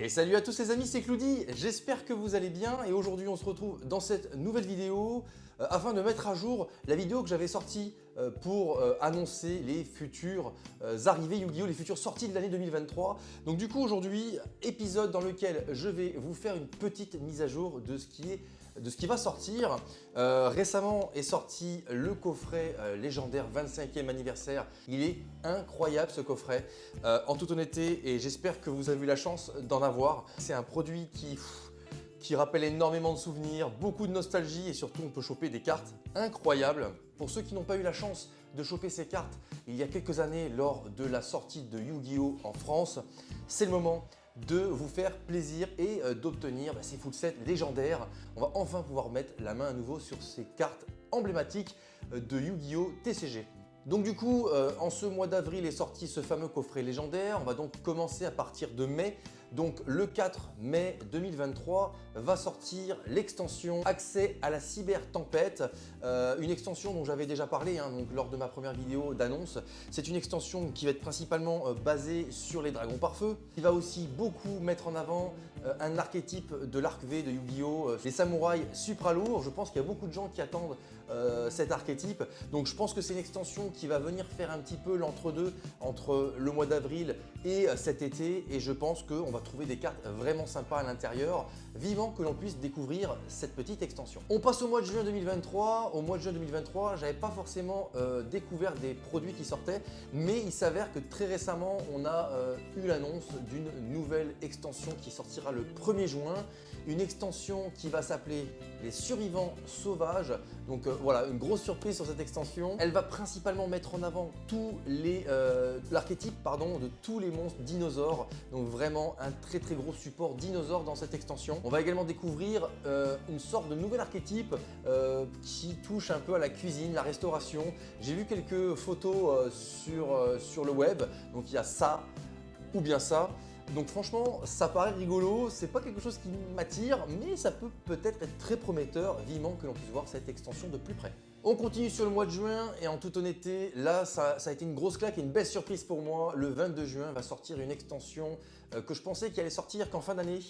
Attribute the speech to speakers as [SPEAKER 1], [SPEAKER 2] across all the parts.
[SPEAKER 1] Et salut à tous les amis, c'est Cloudy, j'espère que vous allez bien et aujourd'hui on se retrouve dans cette nouvelle vidéo afin de mettre à jour la vidéo que j'avais sortie pour annoncer les futures arrivées Yu-Gi-Oh!, les futures sorties de l'année 2023. Donc du coup aujourd'hui, épisode dans lequel je vais vous faire une petite mise à jour de ce qui va sortir. Récemment est sorti le coffret légendaire 25e anniversaire. Il est incroyable ce coffret, en toute honnêteté, et j'espère que vous avez eu la chance d'en avoir. C'est un produit qui rappelle énormément de souvenirs, beaucoup de nostalgie et surtout on peut choper des cartes incroyables. Pour ceux qui n'ont pas eu la chance de choper ces cartes il y a quelques années lors de la sortie de Yu-Gi-Oh! En France, c'est le moment de vous faire plaisir et d'obtenir ces full sets légendaires. On va enfin pouvoir mettre la main à nouveau sur ces cartes emblématiques de Yu-Gi-Oh! TCG. Donc du coup, en ce mois d'avril est sorti ce fameux coffret légendaire. On va donc commencer à partir de mai. Donc le 4 mai 2023 va sortir l'extension Accès à la Cyber-Tempête, une extension dont j'avais déjà parlé donc, lors de ma première vidéo d'annonce. C'est une extension qui va être principalement basée sur les dragons par feu, qui va aussi beaucoup mettre en avant un archétype de l'arc V de Yu-Gi-Oh! Les samouraïs supra-lourds. Je pense qu'il y a beaucoup de gens qui attendent cet archétype. Donc je pense que c'est une extension qui va venir faire un petit peu l'entre-deux entre le mois d'avril et cet été. Et je pense qu'on va trouver des cartes vraiment sympas à l'intérieur. Vivement que l'on puisse découvrir cette petite extension. On passe au mois de juin 2023. Au mois de juin 2023, j'avais pas forcément découvert des produits qui sortaient, mais il s'avère que très récemment, on a eu l'annonce d'une nouvelle extension qui sortira le 1er juin. Une extension qui va s'appeler les survivants sauvages. Donc voilà, une grosse surprise sur cette extension. Elle va principalement mettre en avant l'archétype de tous les monstres dinosaures. Donc vraiment un très gros support dinosaure dans cette extension. On va également découvrir une sorte de nouvel archétype qui touche un peu à la cuisine, la restauration. J'ai vu quelques photos sur le web. Donc il y a ça ou bien ça. Donc franchement, ça paraît rigolo, c'est pas quelque chose qui m'attire, mais ça peut peut-être être très prometteur, vivement que l'on puisse voir cette extension de plus près. On continue sur le mois de juin et en toute honnêteté, là ça a été une grosse claque et une belle surprise pour moi. Le 22 juin va sortir une extension que je pensais qu'elle allait sortir qu'en fin d'année,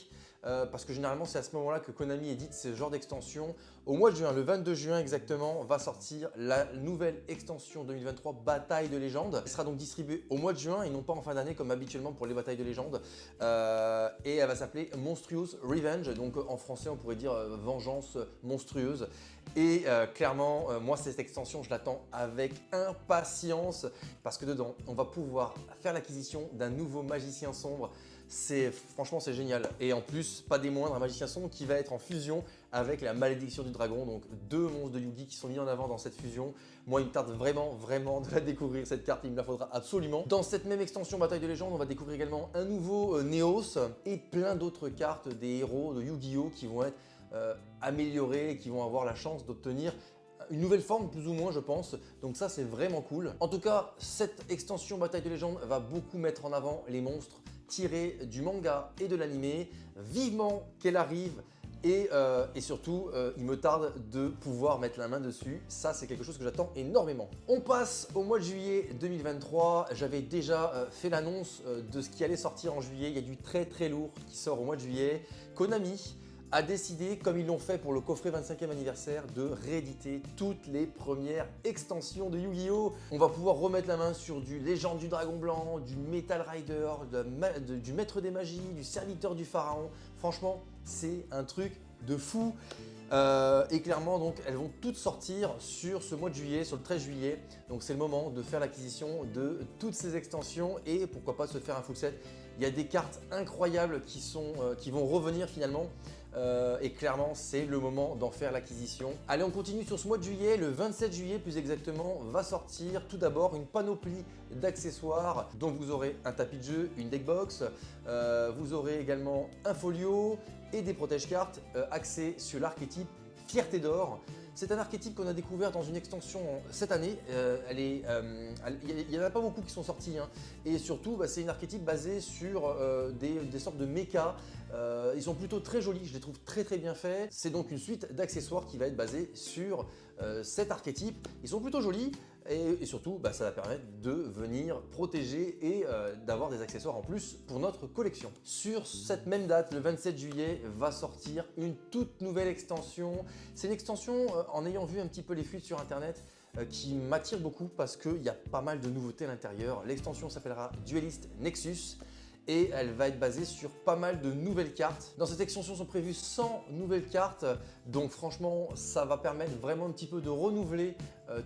[SPEAKER 1] parce que généralement c'est à ce moment-là que Konami édite ce genre d'extension. Au mois de juin, le 22 juin exactement, va sortir la nouvelle extension 2023 Bataille de légende. Elle sera donc distribuée au mois de juin et non pas en fin d'année comme habituellement pour les batailles de légende. Et elle va s'appeler Monstrous Revenge, donc en français on pourrait dire vengeance monstrueuse. Et clairement, moi cette extension je l'attends avec impatience parce que dedans on va pouvoir faire l'acquisition d'un nouveau magicien sombre. Franchement c'est génial, et en plus pas des moindres, un magicien sombre qui va être en fusion avec la malédiction du dragon, donc deux monstres de Yu-Gi qui sont mis en avant dans cette fusion. Moi il me tarde vraiment de la découvrir cette carte, il me la faudra absolument. Dans cette même extension Bataille de légende, on va découvrir également un nouveau Neos et plein d'autres cartes des héros de Yu-Gi-Oh qui vont être améliorés et qui vont avoir la chance d'obtenir une nouvelle forme plus ou moins je pense, donc ça c'est vraiment cool. En tout cas, cette extension Bataille de légende va beaucoup mettre en avant les monstres tirés du manga et de l'animé. Vivement qu'elle arrive et surtout il me tarde de pouvoir mettre la main dessus. Ça c'est quelque chose que j'attends énormément. On passe au mois de juillet 2023. J'avais déjà fait l'annonce de ce qui allait sortir en juillet. Il y a du très lourd qui sort au mois de juillet. Konami a décidé, comme ils l'ont fait pour le coffret 25e anniversaire, de rééditer toutes les premières extensions de Yu-Gi-Oh! On va pouvoir remettre la main sur du Légende du Dragon Blanc, du Metal Rider, du Maître des Magies, du Serviteur du Pharaon. Franchement, c'est un truc de fou. Et clairement, donc, elles vont toutes sortir sur ce mois de juillet, sur le 13 juillet. Donc c'est le moment de faire l'acquisition de toutes ces extensions et pourquoi pas se faire un full set. Il y a des cartes incroyables qui vont revenir finalement. Et clairement, c'est le moment d'en faire l'acquisition. Allez, on continue sur ce mois de juillet. Le 27 juillet, plus exactement, va sortir tout d'abord une panoplie d'accessoires. Donc vous aurez un tapis de jeu, une deckbox, vous aurez également un folio et des protège-cartes axés sur l'archétype Fierté d'or. C'est un archétype qu'on a découvert dans une extension cette année. Il n'y en a pas beaucoup qui sont sortis. Et surtout, c'est une archétype basée sur des sortes de mechas. Ils sont plutôt très jolis, je les trouve très bien faits. C'est donc une suite d'accessoires qui va être basée sur cet archétype. Ils sont plutôt jolis. et surtout ça va permettre de venir protéger et d'avoir des accessoires en plus pour notre collection. Sur cette même date, le 27 juillet, va sortir une toute nouvelle extension. C'est une extension, en ayant vu un petit peu les fuites sur internet, qui m'attire beaucoup parce qu'il y a pas mal de nouveautés à l'intérieur. L'extension s'appellera Duelist Nexus et elle va être basée sur pas mal de nouvelles cartes. Dans cette extension sont prévues 100 nouvelles cartes, donc franchement ça va permettre vraiment un petit peu de renouveler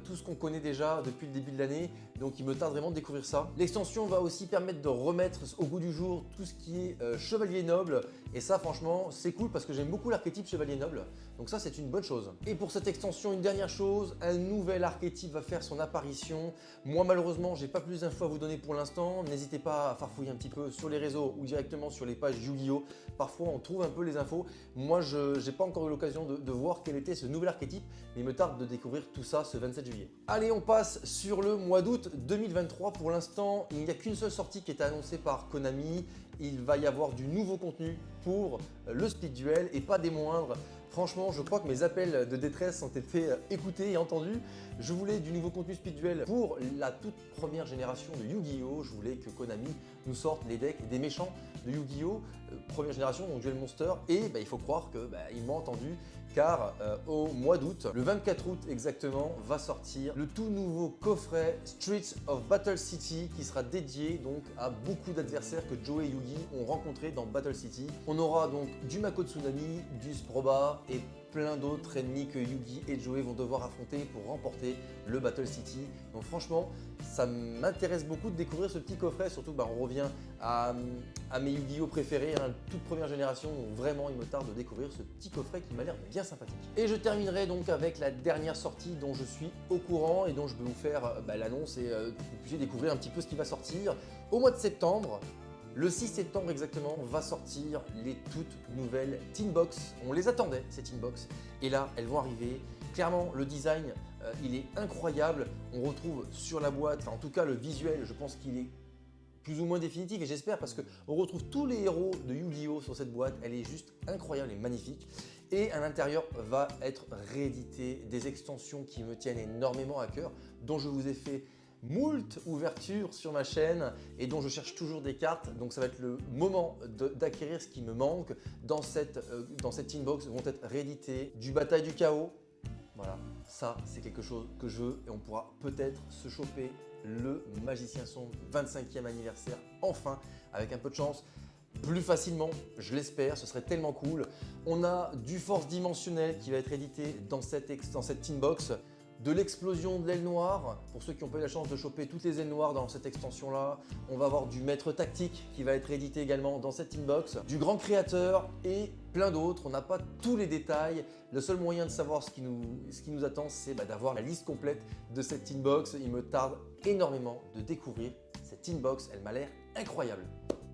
[SPEAKER 1] tout ce qu'on connaît déjà depuis le début de l'année, donc il me tarde vraiment de découvrir ça. L'extension va aussi permettre de remettre au goût du jour tout ce qui est chevalier noble, et ça franchement c'est cool parce que j'aime beaucoup l'archétype chevalier noble, donc ça c'est une bonne chose. Et pour cette extension, une dernière chose, un nouvel archétype va faire son apparition. Moi malheureusement j'ai pas plus d'infos à vous donner pour l'instant, n'hésitez pas à farfouiller un petit peu sur les réseaux ou directement sur les pages Yu-Gi-Oh! Parfois on trouve un peu les infos. Moi je n'ai pas encore eu l'occasion de voir quel était ce nouvel archétype, mais il me tarde de découvrir tout ça ce 27 juillet. Allez, on passe sur le mois d'août 2023. Pour l'instant, il n'y a qu'une seule sortie qui est annoncée par Konami. Il va y avoir du nouveau contenu pour le Speed Duel et pas des moindres. Franchement, je crois que mes appels de détresse ont été écoutés et entendus. Je voulais du nouveau contenu Speed Duel pour la toute première génération de Yu-Gi-Oh! Je voulais que Konami nous sorte les decks des méchants de Yu-Gi-Oh! Première génération, donc Duel Monster. Et il faut croire qu'ils m'ont entendu, car au mois d'août, le 24 août exactement, va sortir le tout nouveau coffret Streets of Battle City qui sera dédié donc à beaucoup d'adversaires que Joe et Yugi ont rencontrés dans Battle City. On aura donc du Mako Tsunami, du Sproba et plein d'autres ennemis que Yugi et Joey vont devoir affronter pour remporter le Battle City. Donc franchement, ça m'intéresse beaucoup de découvrir ce petit coffret, surtout on revient à mes Yu-Gi-Oh préférés, toute première génération, donc vraiment il me tarde de découvrir ce petit coffret qui m'a l'air bien sympathique. Et je terminerai donc avec la dernière sortie dont je suis au courant et dont je vais vous faire l'annonce et que vous puissiez découvrir un petit peu ce qui va sortir. Au mois de septembre, le 6 septembre exactement, va sortir les toutes nouvelles Teen Box. On les attendait, ces Teen Box, et là, elles vont arriver. Clairement, le design, il est incroyable. On retrouve sur la boîte, en tout cas le visuel, je pense qu'il est plus ou moins définitif, et j'espère parce qu'on retrouve tous les héros de Yu-Gi-Oh! Sur cette boîte. Elle est juste incroyable et magnifique. Et à l'intérieur va être réédité des extensions qui me tiennent énormément à cœur, dont je vous ai fait moult ouvertures sur ma chaîne et dont je cherche toujours des cartes. Donc ça va être le moment d'acquérir ce qui me manque. Dans cette Teen Box vont être réédités du Bataille du Chaos. Voilà, ça c'est quelque chose que je veux, et on pourra peut-être se choper le Magicien Sombre 25e anniversaire enfin, avec un peu de chance, plus facilement, je l'espère, ce serait tellement cool. On a du Force Dimensionnel qui va être édité dans cette Teen Box, de l'explosion de l'aile noire, pour ceux qui n'ont pas eu la chance de choper toutes les ailes noires dans cette extension-là. On va avoir du Maître Tactique qui va être édité également dans cette Teen Box, du Grand Créateur et plein d'autres. On n'a pas tous les détails. Le seul moyen de savoir ce qui nous attend, c'est d'avoir la liste complète de cette Teen Box. Il me tarde énormément de découvrir cette Teen Box, elle m'a l'air incroyable.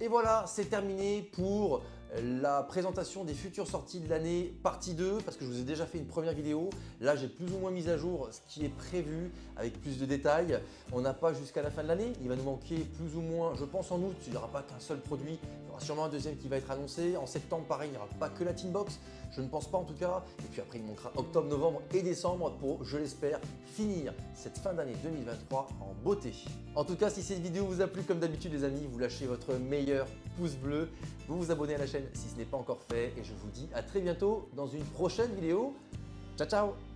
[SPEAKER 1] Et voilà, c'est terminé pour la présentation des futures sorties de l'année partie 2, parce que je vous ai déjà fait une première vidéo. Là, j'ai plus ou moins mis à jour ce qui est prévu avec plus de détails. On n'a pas jusqu'à la fin de l'année. Il va nous manquer plus ou moins, je pense en août, il n'y aura pas qu'un seul produit. Il y aura sûrement un deuxième qui va être annoncé. En septembre, pareil, il n'y aura pas que la Teen Box. Je ne pense pas en tout cas. Et puis après, il manquera octobre, novembre et décembre pour, je l'espère, finir cette fin d'année 2023 en beauté. En tout cas, si cette vidéo vous a plu, comme d'habitude les amis, vous lâchez votre meilleur pouce bleu, vous vous abonnez à la chaîne si ce n'est pas encore fait, et je vous dis à très bientôt dans une prochaine vidéo. Ciao ciao!